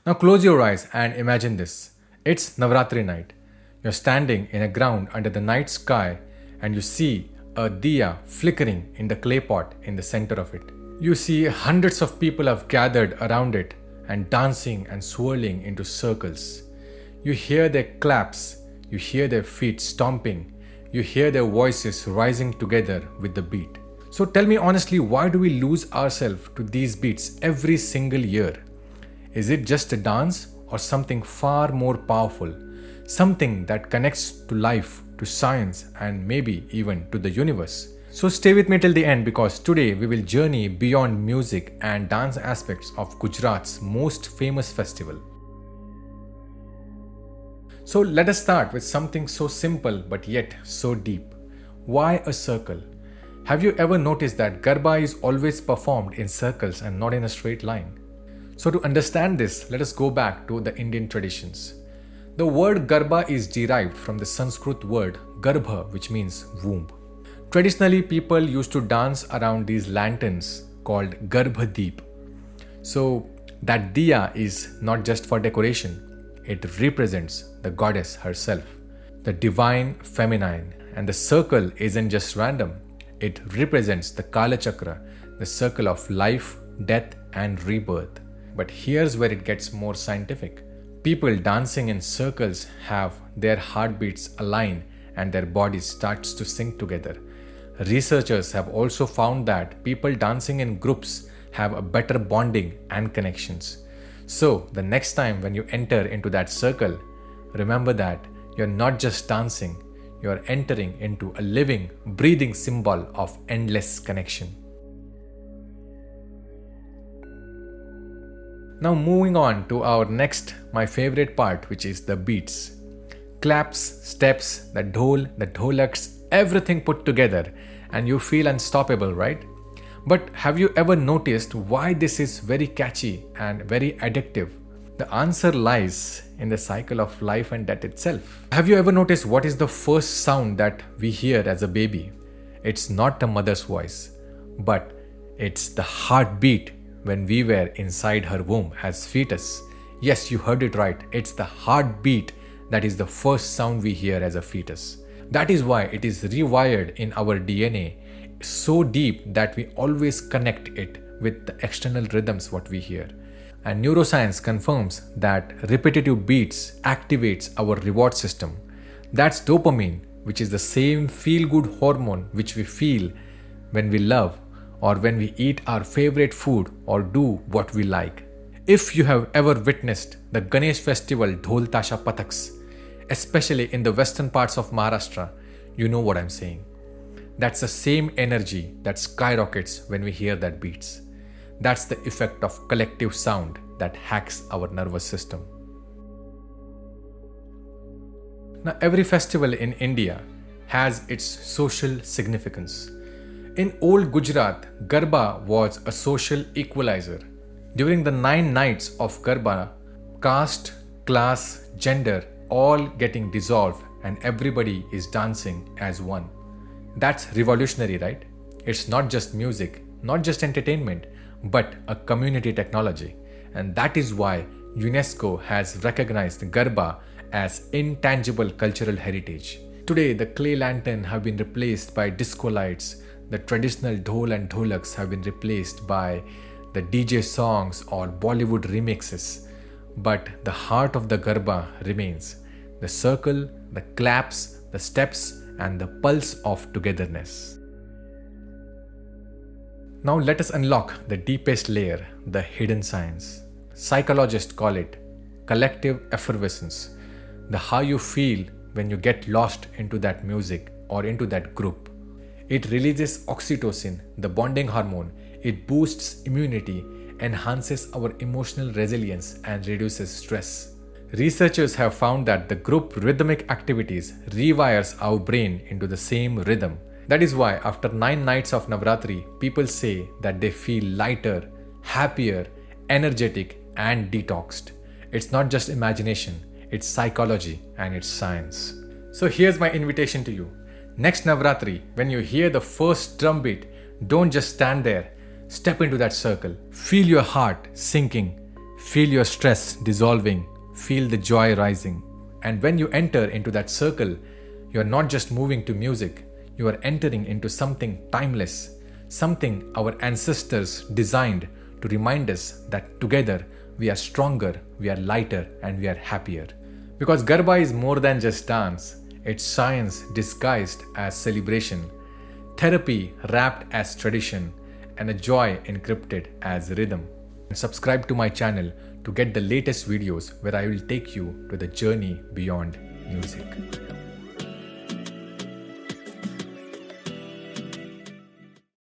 Now close your eyes and imagine this. It's Navratri night. You're standing in a ground under the night sky and you see a diya flickering in the clay pot in the center of it. You see hundreds of people have gathered around it and dancing and swirling into circles. You hear their claps, you hear their feet stomping, you hear their voices rising together with the beat. So tell me honestly, why do we lose ourselves to these beats every single year? Is it just a dance or something far more powerful? Something that connects to life, to science, and maybe even to the universe. So stay with me till the end because today we will journey beyond music and dance aspects of Gujarat's most famous festival. So let us start with something so simple but yet so deep. Why a circle? Have you ever noticed that Garba is always performed in circles and not in a straight line? So to understand this, let us go back to the Indian traditions. The word Garba is derived from the Sanskrit word Garbha, which means womb. Traditionally, people used to dance around these lanterns called garbaDeep. So that diya is not just for decoration. It represents the goddess herself, the divine feminine. And the circle isn't just random. It represents the Kala Chakra, the circle of life, death, and rebirth. But here's where it gets more scientific. People dancing in circles have their heartbeats align and their bodies starts to sync together. Researchers have also found that people dancing in groups have a better bonding and connections. So the next time when you enter into that circle, remember that you're not just dancing, you're entering into a living, breathing symbol of endless connection. Now moving on to our next, my favorite part, which is the beats. Claps, steps, the dhol, the dholaks, everything put together and you feel unstoppable, right? But have you ever noticed why this is very catchy and very addictive? The answer lies in the cycle of life and death itself. Have you ever noticed what is the first sound that we hear as a baby? It's not the mother's voice, but it's the heartbeat when we were inside her womb as fetus. Yes, you heard it right. It's the heartbeat that is the first sound we hear as a fetus. That is why it is rewired in our DNA so deep that we always connect it with the external rhythms what we hear. And neuroscience confirms that repetitive beats activates our reward system. That's dopamine, which is the same feel-good hormone which we feel when we love or when we eat our favorite food or do what we like. If you have ever witnessed the Ganesh festival Dhol Tasha Pathaks, especially in the western parts of Maharashtra, you know what I'm saying. That's the same energy that skyrockets when we hear that beats. That's the effect of collective sound that hacks our nervous system. Now, every festival in India has its social significance. In old Gujarat, Garba was a social equalizer. During the 9 nights of Garba, caste, class, gender all getting dissolved and everybody is dancing as one. That's revolutionary, right? It's not just music, not just entertainment, but a community technology. And that is why UNESCO has recognized Garba as intangible cultural heritage. Today, the clay lantern have been replaced by disco lights. The traditional dhol and dholaks have been replaced by the DJ songs or Bollywood remixes. But the heart of the Garba remains. The circle, the claps, the steps, and the pulse of togetherness. Now let us unlock the deepest layer, the hidden science. Psychologists call it collective effervescence, the how you feel when you get lost into that music or into that group. It releases oxytocin, the bonding hormone. It boosts immunity, enhances our emotional resilience, and reduces stress. Researchers have found that the group rhythmic activities rewires our brain into the same rhythm. That is why after 9 nights of Navratri, people say that they feel lighter, happier, energetic, and detoxed. It's not just imagination, it's psychology and it's science. So here's my invitation to you. Next Navratri, when you hear the first drum beat, don't just stand there. Step into that circle. Feel your heart sinking. Feel your stress dissolving, feel the joy rising. And when you enter into that circle, you are not just moving to music, you are entering into something timeless, something our ancestors designed to remind us that together we are stronger, we are lighter, and we are happier. Because Garba is more than just dance, it's science disguised as celebration, therapy wrapped as tradition, and a joy encrypted as rhythm. And subscribe to my channel to get the latest videos where I will take you to the journey beyond music.